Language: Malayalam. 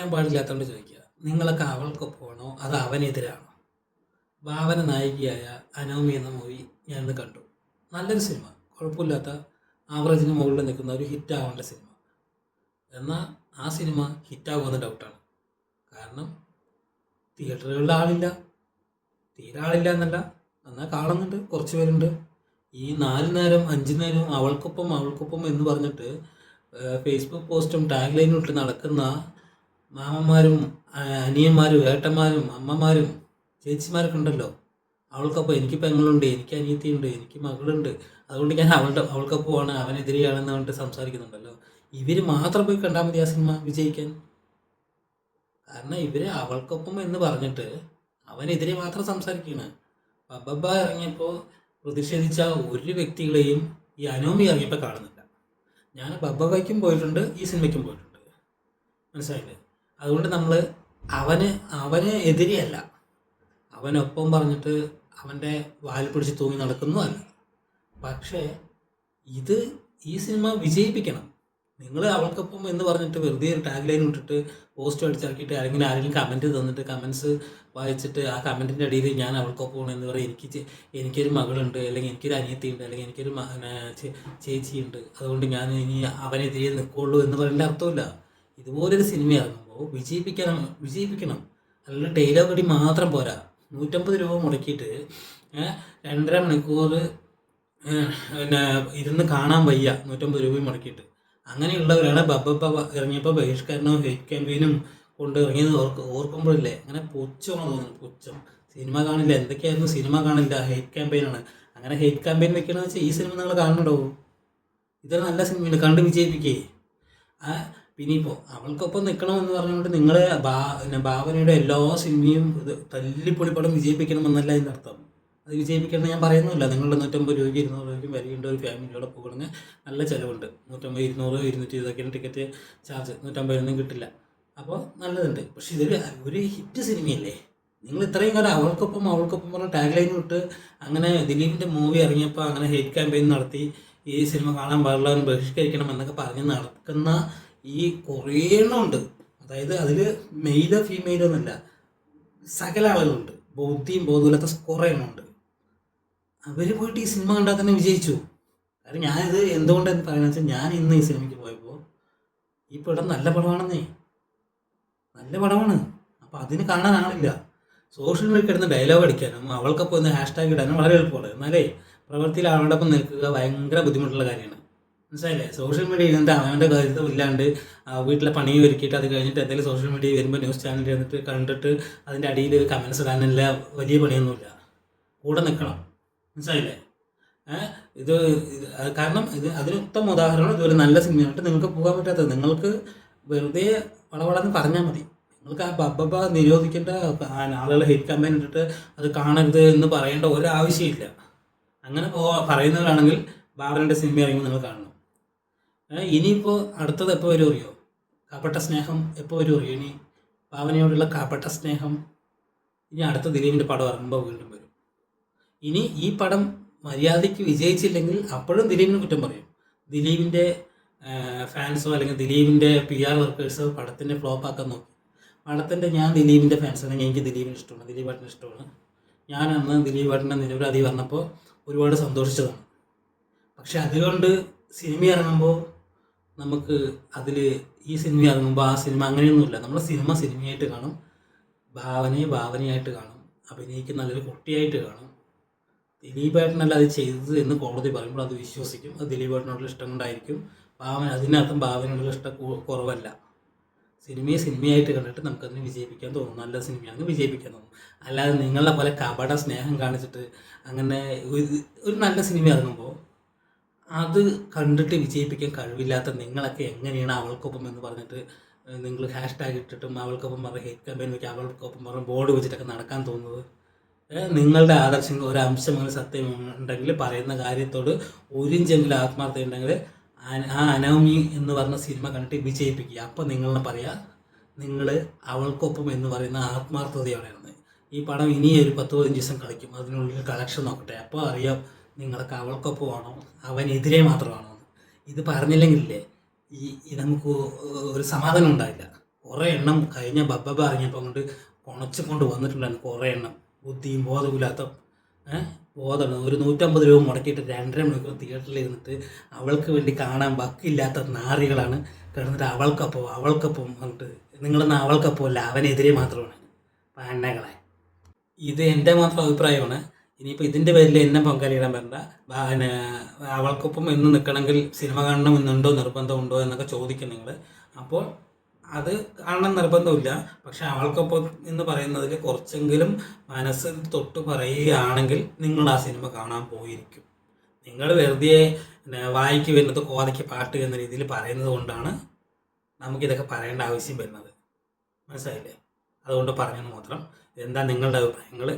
അറിയാൻ പാടില്ലാത്തതുകൊണ്ട് ചോദിക്കുക, നിങ്ങളൊക്കെ അവൾക്കൊപ്പമാണോ അത് അവനെതിരാണോ? ഭാവന നായികയായ അനോമി എന്ന മൂവി ഞാനിന്ന് കണ്ടു. നല്ലൊരു സിനിമ, കുഴപ്പമില്ലാത്ത ആവറേജിന് മുകളിൽ നിൽക്കുന്ന ഒരു ഹിറ്റ് ആവേണ്ട സിനിമ. എന്നാൽ ആ സിനിമ ഹിറ്റാകുമെന്ന് ഡൗട്ടാണ്. കാരണം തിയേറ്ററുകളിൽ ആളില്ല, തീരെ ആളില്ല എന്നല്ല, എന്നാൽ കാണുന്നുണ്ട്, കുറച്ച് പേരുണ്ട്. ഈ 4 നേരം 5 നേരം അവൾക്കൊപ്പം എന്ന് പറഞ്ഞിട്ട് ഫേസ്ബുക്ക് പോസ്റ്റും ടാഗ് ലൈനും ഇട്ട് നടക്കുന്ന മാമന്മാരും അനിയന്മാരും ഏട്ടന്മാരും അമ്മമാരും ചേച്ചിമാരൊക്കെ ഉണ്ടല്ലോ. അവൾക്കൊപ്പം എനിക്ക് പെങ്ങളുണ്ട്, എനിക്ക് അനിയത്തിയുണ്ട്, എനിക്ക് മകളുണ്ട്, അതുകൊണ്ട് ഞാൻ അവൾക്കൊപ്പമാണ് അവനെതിരെയാണെന്ന് പറഞ്ഞിട്ട് സംസാരിക്കുന്നുണ്ടല്ലോ. ഇവർ മാത്രം പോയി കണ്ടാൽ മതി ആ സിനിമ വിജയിക്കാൻ. കാരണം ഇവർ അവൾക്കൊപ്പം എന്ന് പറഞ്ഞിട്ട് അവനെതിരെ മാത്രം സംസാരിക്കുകയാണ്. ബബ്ബ ഇറങ്ങിയപ്പോൾ പ്രതിഷേധിച്ച ഒരു വ്യക്തികളെയും ഈ അനോമി ഇറങ്ങിയപ്പോൾ കാണുന്നില്ല. ഞാൻ ബബ്ബയ്ക്കും പോയിട്ടുണ്ട്, ഈ സിനിമയ്ക്കും പോയിട്ടുണ്ട്, മനസ്സിലായില്ലേ? അതുകൊണ്ട് നമ്മൾ അവന് എതിരെയല്ല, അവനൊപ്പം പറഞ്ഞിട്ട് അവൻ്റെ വാൽ പിടിച്ച് തൂങ്ങി നടക്കുന്നതല്ല. പക്ഷേ ഈ സിനിമ വിജയിപ്പിക്കണം. നിങ്ങൾ അവൾക്കൊപ്പം എന്ന് പറഞ്ഞിട്ട് വെറുതെ ഒരു ടാഗ് ലൈൻ ഇട്ടിട്ട് പോസ്റ്റ് അടിച്ചിറക്കിയിട്ട് അല്ലെങ്കിൽ ആരെങ്കിലും കമൻറ്റ് തന്നിട്ട് കമൻസ് വായിച്ചിട്ട് ആ കമൻറ്റിൻ്റെ അടിയിൽ ഞാൻ അവൾക്കൊപ്പമാണ് എന്ന് പറയും, എനിക്കൊരു മകളുണ്ട്, അല്ലെങ്കിൽ എനിക്കൊരു അനിയത്തിയുണ്ട്, അല്ലെങ്കിൽ എനിക്കൊരു ചേച്ചിയുണ്ട്, അതുകൊണ്ട് ഞാൻ ഇനി അവനെതിരെ നിൽക്കുള്ളൂ എന്ന് പറയേണ്ട അർത്ഥമില്ല. ഇതുപോലൊരു സിനിമ ഇറങ്ങുമ്പോൾ വിജയിപ്പിക്കണം. നല്ല ഡയലോഗ് അടി മാത്രം പോരാ. 150 രൂപ മുടക്കിയിട്ട് 2.5 മണിക്കൂർ ഇരുന്ന് കാണാൻ വയ്യ, 150 രൂപയും മുടക്കിയിട്ട്. അങ്ങനെയുള്ളവരാണ് ബബ്ബ ഇറങ്ങിയപ്പോൾ ബഹിഷ്കരണവും ഹെയ്റ്റ് ക്യാമ്പയിനും കൊണ്ട് ഇറങ്ങിയത് ഓർക്കുമ്പോഴില്ലേ അങ്ങനെ പുച്ഛമാണ് തോന്നുന്നത്. പുച്ഛം. സിനിമ കാണില്ല, എന്തൊക്കെയായിരുന്നു സിനിമ കാണില്ല, ഹെയ്റ്റ് ക്യാമ്പയിനാണ്. അങ്ങനെ ഹെയ്റ്റ് ക്യാമ്പയിൻ വെക്കണമെന്ന് വെച്ചാൽ ഈ സിനിമ നിങ്ങൾ കാണണോ? ഇതൊരു നല്ല സിനിമയാണ്, കണ്ട് വിജയിപ്പിക്കേ. പിന്നെ ഇപ്പോൾ അവൾക്കൊപ്പം നിൽക്കണമെന്ന് പറഞ്ഞുകൊണ്ട് നിങ്ങൾ ഭാവനയുടെ എല്ലാ സിനിമയും തല്ലിപ്പൊളിപ്പടം വിജയിപ്പിക്കണമെന്നല്ല അതിൻ്റെ അർത്ഥം. അത് വിജയിപ്പിക്കണം ഞാൻ പറയുന്നില്ല. നിങ്ങളുടെ 150 രൂപയ്ക്ക് 200 രൂപയ്ക്ക് വരികേണ്ട ഒരു ഫാമിലിയോടെ പോകണമെങ്കിൽ നല്ല ചിലവുണ്ട്. 150, 200, 200 ഇതൊക്കെയാണ് ടിക്കറ്റ് ചാർജ്. 150 കിട്ടില്ല. അപ്പോൾ നല്ലതുണ്ട്. പക്ഷെ ഒരു ഹിറ്റ് സിനിമയല്ലേ. നിങ്ങൾ ഇത്രയും കാലം അവൾക്കൊപ്പം പറഞ്ഞ ടാഗ് ലൈൻ വിട്ട് അങ്ങനെ ദിലീപിൻ്റെ മൂവി ഇറങ്ങിയപ്പോൾ അങ്ങനെ ഹെയ്റ്റ് ക്യാമ്പയിൻ നടത്തി ഈ സിനിമ കാണാൻ പാടില്ല, ബഹിഷ്കരിക്കണം എന്നൊക്കെ പറഞ്ഞ് നടക്കുന്ന ഈ കുറേ എണ്ണമുണ്ട്. അതായത് അതിൽ മെയിലോ ഫീമെയിലോ എന്നല്ല, സകല ആളുകളുണ്ട്. ബോധമില്ലാത്ത കുറേ എണ്ണമുണ്ട്. അവർ പോയിട്ട് ഈ സിനിമ കണ്ടാൽ തന്നെ വിജയിച്ചു. കാരണം ഞാനിത് എന്തുകൊണ്ടെന്ന് പറയുന്നത് വെച്ചാൽ, ഞാൻ ഇന്ന് ഈ സിനിമയ്ക്ക് പോയപ്പോൾ ഈ പടം നല്ല പടമാണെന്നേ, നല്ല പടമാണ്. അപ്പോൾ അതിന് കാണാൻ ആളില്ല. സോഷ്യൽ മീഡിയ കിടന്ന് ഡയലോഗ് അടിക്കാനും അവൾക്കൊപ്പം ഒന്ന് ഹാഷ്ടാഗ് ഇടാനും വളരെ എളുപ്പമാണ്. എന്നാലേ പ്രവൃത്തിയിൽ അവളോടൊപ്പം നിൽക്കുക ഭയങ്കര ബുദ്ധിമുട്ടുള്ള കാര്യമാണ്. മനസ്സിലായില്ലേ? സോഷ്യൽ മീഡിയ ഇരുന്നിട്ട് അവൻ്റെ കാര്യത്തിൽ ഇല്ലാണ്ട് വീട്ടിലെ പണി ഒരുക്കിയിട്ട് അത് കഴിഞ്ഞിട്ട് എന്തെങ്കിലും സോഷ്യൽ മീഡിയ വരുമ്പോൾ ന്യൂസ് ചാനലിൽ ഇരുന്നിട്ട് കണ്ടിട്ട് അതിൻ്റെ അടിയിൽ കമൻസ് ഇടാനുള്ള വലിയ പണിയൊന്നുമില്ല. കൂടെ നിൽക്കണം. മനസ്സിലായില്ലേ? കാരണം അതിന് ഉത്തമ ഉദാഹരണം ഇതൊരു നല്ല സിനിമയായിട്ട് നിങ്ങൾക്ക് പോകാൻ പറ്റാത്തത്. നിങ്ങൾക്ക് വെറുതെ വളവളെന്ന് പറഞ്ഞാൽ മതി. നിങ്ങൾക്ക് ആ ബബ്ബ നിരോധിക്കേണ്ട, ആളുകൾ ഹെയ്റ്റ് കമ്പയിൻ ഇട്ടിട്ട് അത് കാണരുത് എന്ന് പറയേണ്ട ഒരാവശ്യമില്ല. അങ്ങനെ പറയുന്നവരാണെങ്കിൽ ഭാവനയുടെ സിനിമ ഇറങ്ങുമ്പോൾ നിങ്ങൾ കാണണം. ഇനിയിപ്പോൾ അടുത്തത് എപ്പോൾ വരും അറിയോ? കപട്ട സ്നേഹം എപ്പോൾ വരും അറിയോ? ഇനി ഭാവനയോടുള്ള കപട്ട സ്നേഹം ഇനി അടുത്ത ദിലീപിൻ്റെ പടം ഇറങ്ങുമ്പോൾ വീണ്ടും വരും. ഇനി ഈ പടം മര്യാദയ്ക്ക് വിജയിച്ചില്ലെങ്കിൽ അപ്പോഴും ദിലീപിന് കുറ്റം പറയും. ദിലീപിൻ്റെ ഫാൻസോ അല്ലെങ്കിൽ ദിലീപിൻ്റെ PR വർക്കേഴ്സോ പടത്തിൻ്റെ ഫ്ലോപ്പാക്കാൻ നോക്കി. ഞാൻ ദിലീപിൻ്റെ ഫാൻസാണെങ്കിൽ എനിക്ക് ദിലീപിന് ഇഷ്ടമാണ്, ദിലീപ് ഏട്ടന് ഇഷ്ടമാണ്. ഞാൻ അന്ന് ദിലീപ് ഏട്ടൻ്റെ നിരപരാധി പറഞ്ഞപ്പോൾ ഒരുപാട് സന്തോഷിച്ചതാണ്. പക്ഷെ അതുകൊണ്ട് സിനിമ ഇറങ്ങുമ്പോൾ നമുക്ക് അതിൽ ഈ സിനിമ ഇറങ്ങുമ്പോൾ ആ സിനിമ അങ്ങനെയൊന്നുമില്ല. നമ്മൾ സിനിമയായിട്ട് കാണും, ഭാവനയായിട്ട് കാണും, അഭിനയിക്കുന്ന നല്ലൊരു കുട്ടിയായിട്ട് കാണും. ദിലീപ് ഏട്ടനല്ല അത് ചെയ്തത് എന്ന് കോടതി പറയുമ്പോൾ അത് വിശ്വസിക്കും. അത് ദിലീപ് ഏട്ടനോടുള്ള ഇഷ്ടം കൊണ്ടായിരിക്കും. അതിനർത്ഥം ഭാവനയോടുള്ള ഇഷ്ടം കുറവല്ല. സിനിമയായിട്ട് കണ്ടിട്ട് നമുക്കതിനെ വിജയിപ്പിക്കാൻ തോന്നും. നല്ല സിനിമയാണെങ്കിൽ വിജയിപ്പിക്കാൻ തോന്നും. അല്ലാതെ നിങ്ങളെ പോലെ കപട സ്നേഹം കാണിച്ചിട്ട് അങ്ങനെ ഒരു നല്ല സിനിമ ഇറങ്ങുമ്പോൾ അത് കണ്ടിട്ട് വിജയിപ്പിക്കാൻ കഴിവില്ലാത്ത നിങ്ങളൊക്കെ എങ്ങനെയാണ് അവൾക്കൊപ്പം എന്ന് പറഞ്ഞിട്ട് നിങ്ങൾ ഹാഷ്ടാഗ് ഇട്ടിട്ടും അവൾക്കൊപ്പം പറഞ്ഞ ഹെയ്റ്റ് ക്യാമ്പയിൻ വെക്കുക, അവൾക്കൊപ്പം പറഞ്ഞ ബോർഡ് വെച്ചിട്ടൊക്കെ നടക്കാൻ തോന്നുന്നത്? നിങ്ങളുടെ ആദർശങ്ങൾ ഒരംശമെങ്കിലും സത്യം ഉണ്ടെങ്കിൽ, പറയുന്ന കാര്യത്തോട് ഒരിഞ്ചെങ്കിലും ആത്മാർത്ഥത ഉണ്ടെങ്കിൽ ആ അനോമി എന്ന് പറഞ്ഞ സിനിമ കണ്ടിട്ട് വിജയിപ്പിക്കുക. അപ്പോൾ നിങ്ങളെ പറയാം നിങ്ങൾ അവൾക്കൊപ്പം എന്ന് പറയുന്ന ആത്മാർത്ഥതയോടെയാണ്. ഈ പടം ഇനി ഒരു 10-15 ദിവസം കളിക്കും, അതിനുള്ളിൽ കളക്ഷൻ നോക്കട്ടെ, അപ്പോൾ അറിയാം നിങ്ങൾക്ക് അവൾക്കൊപ്പമാണോ അവനെതിരെ മാത്രമാണോ. ഇത് പറഞ്ഞില്ലെങ്കിലേ ഈ നമുക്ക് ഒരു സമാധാനം ഉണ്ടാവില്ല. കുറേ എണ്ണം കഴിഞ്ഞ ബബ്ബ ഇറങ്ങിയപ്പോൾ കൊണ്ട് കുണച്ച് കൊണ്ട് വന്നിട്ടുണ്ടായിരുന്നു കുറേ എണ്ണം. ബുദ്ധിയും ബോധമില്ലാത്ത ബോധമാണ്. ഒരു 150 രൂപ മുടക്കിയിട്ട് 2.5 മണിക്കൂർ തിയേറ്ററിൽ ഇരുന്നിട്ട് അവൾക്ക് വേണ്ടി കാണാൻ വക്കില്ലാത്ത നാറികളാണ് കിടന്നിട്ട് അവൾക്കൊപ്പം പറഞ്ഞിട്ട് നിങ്ങളൊന്നും അവൾക്കൊപ്പം അല്ല, അവനെതിരെ മാത്രമാണ് പാന്നകളെ. ഇത് എൻ്റെ മാത്രം അഭിപ്രായമാണ്. ഇനിയിപ്പോൾ ഇതിൻ്റെ പേരിൽ എന്നെ പങ്കാളിയിടാൻ പറ്റണ്ട. പിന്നെ അവൾക്കൊപ്പം എന്ന് നിൽക്കണമെങ്കിൽ സിനിമ കാണണം എന്നുണ്ടോ, നിർബന്ധമുണ്ടോ എന്നൊക്കെ ചോദിക്കും നിങ്ങൾ. അപ്പോൾ അത് കാണണം നിർബന്ധമില്ല. പക്ഷെ അവൾക്കൊപ്പം എന്ന് പറയുന്നതിൽ കുറച്ചെങ്കിലും മനസ്സിൽ തൊട്ട് പറയുകയാണെങ്കിൽ നിങ്ങൾ ആ സിനിമ കാണാൻ പോയിരിക്കും. നിങ്ങൾ വെറുതെ വായിക്ക് വരുന്നത് കോതയ്ക്ക് പാട്ട് എന്ന രീതിയിൽ പറയുന്നത് കൊണ്ടാണ് നമുക്കിതൊക്കെ പറയേണ്ട ആവശ്യം വരുന്നത്. മനസ്സിലായില്ലേ? അതുകൊണ്ട് പറഞ്ഞെന്ന് മാത്രം. എന്താ നിങ്ങളുടെ അഭിപ്രായങ്ങൾ?